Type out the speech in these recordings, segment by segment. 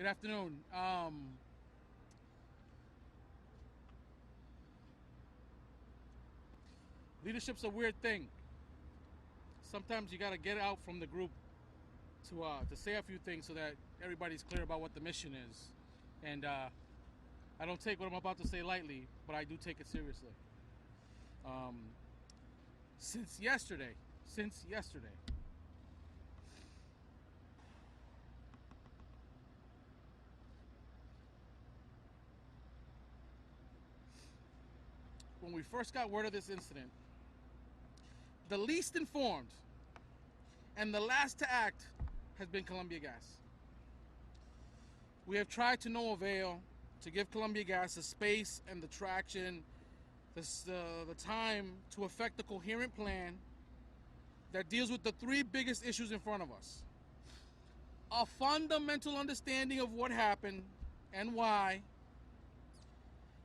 Good afternoon. Leadership's a weird thing. Sometimes you gotta get out from the group to say a few things so that everybody's clear about what the mission is. And I don't take what I'm about to say lightly, but I do take it seriously. Since yesterday, when we first got word of this incident, the least informed and the last to act has been Colombia Gas. We have tried to no avail to give Colombia Gas the space and the traction, the time to effect a coherent plan that deals with the three biggest issues in front of us. A fundamental understanding of what happened and why,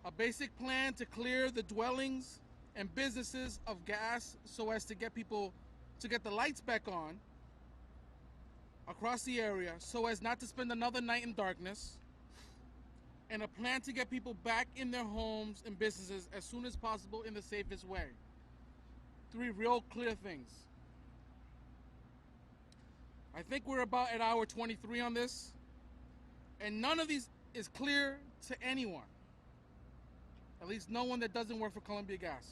a basic plan to clear the dwellings and businesses of gas so as to get the lights back on across the area so as not to spend another night in darkness, and a plan to get people back in their homes and businesses as soon as possible in the safest way. Three real clear things. I think we're about at hour 23 on this, and none of these is clear to anyone. At least no one that doesn't work for Colombia Gas.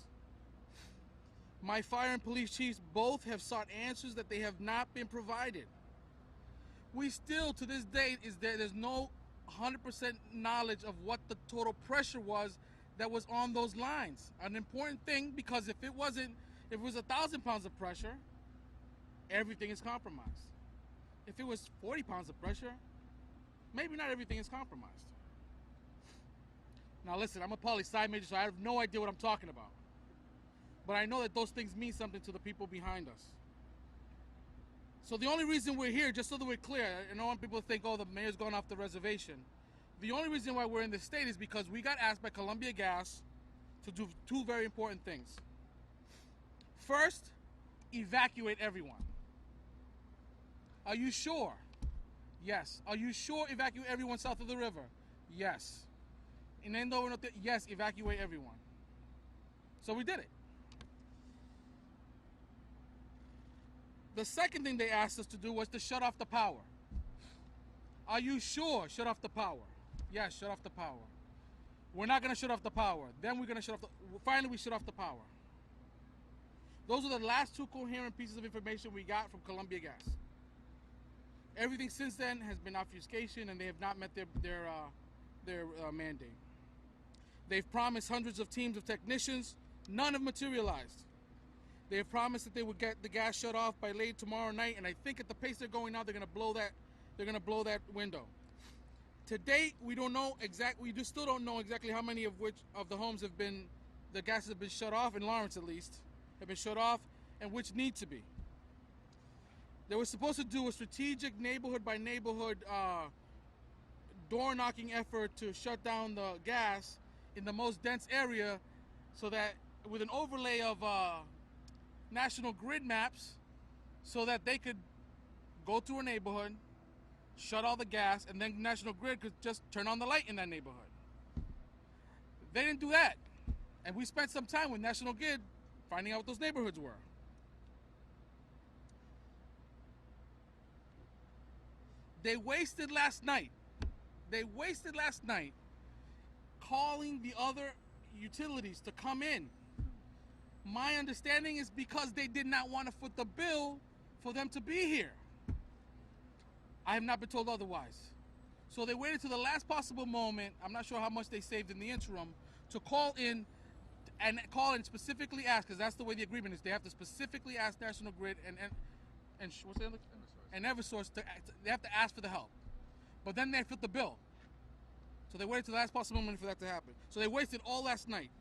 My fire and police chiefs both have sought answers that they have not been provided. We still, to this day, there's no 100% knowledge of what the total pressure was that was on those lines. An important thing, because if it was 1,000 pounds of pressure, everything is compromised. If it was 40 pounds of pressure, maybe not everything is compromised. Now listen, I'm a poli-sci major, so I have no idea what I'm talking about. But I know that those things mean something to the people behind us. So the only reason we're here, just so that we're clear, I don't want people to think, oh, the mayor's gone off the reservation. The only reason why we're in this state is because we got asked by Colombia Gas to do two very important things. First, evacuate everyone. Are you sure? Yes. Are you sure evacuate everyone south of the river? Yes. Yes, evacuate everyone. So we did it. The second thing they asked us to do was to shut off the power. Are you sure? Shut off the power. Yes, shut off the power. We're not going to shut off the power. Then we're going to shut off finally we shut off the power. Those are the last two coherent pieces of information we got from Colombia Gas. Everything since then has been obfuscation, and they have not met their mandate. They've promised hundreds of teams of technicians. None have materialized. They have promised that they would get the gas shut off by late tomorrow night, and I think at the pace they're going now, they're going to blow that window. To date, we don't know exactly. We still don't know exactly how many of the homes the gas has been shut off, in Lawrence at least, have been shut off, and which need to be. They were supposed to do a strategic neighborhood by neighborhood door knocking effort to shut down the gas in the most dense area, so that with an overlay of national grid maps, so that they could go through a neighborhood, shut all the gas, and then National Grid could just turn on the light in that neighborhood. They didn't do that. And we spent some time with National Grid finding out what those neighborhoods were. They wasted last night calling the other utilities to come in. My understanding is because they did not want to foot the bill for them to be here. I have not been told otherwise. So they waited to the last possible moment. I'm not sure how much they saved in the interim to call in and specifically ask, because that's the way the agreement is. They have to specifically ask National Grid and what's the other? And Eversource they have to ask for the help. But then they foot the bill. So they waited to the last possible moment for that to happen. So they wasted all last night.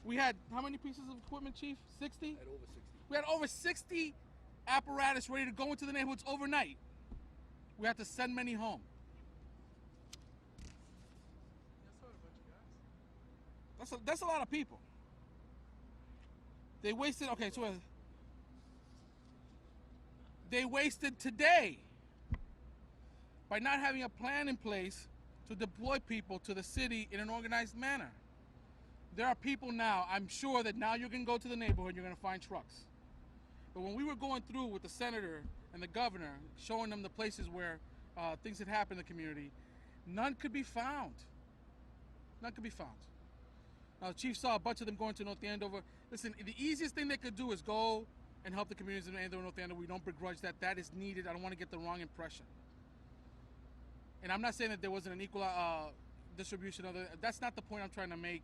We had how many pieces of equipment, Chief? 60? Had over 60. We had over 60 apparatus ready to go into the neighborhoods overnight. We had to send many home. That's not a bunch of guys. That's a lot of people. They wasted, okay, so they wasted today by not having a plan in place to deploy people to the city in an organized manner. There are people now, I'm sure that now you can go to the neighborhood and you're going to find trucks. But when we were going through with the senator and the governor, showing them the places where things had happened in the community, none could be found. None could be found. Now, the chief saw a bunch of them going to North Andover. Listen, the easiest thing they could do is go and help the communities in Andover, North Andover. We don't begrudge that. That is needed. I don't want to get the wrong impression. And I'm not saying that there wasn't an equal distribution of it. That's not the point I'm trying to make.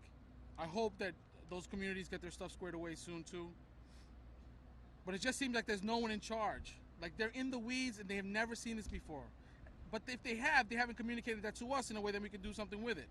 I hope that those communities get their stuff squared away soon, too. But it just seems like there's no one in charge. Like, they're in the weeds and they have never seen this before. But if they have, they haven't communicated that to us in a way that we can do something with it.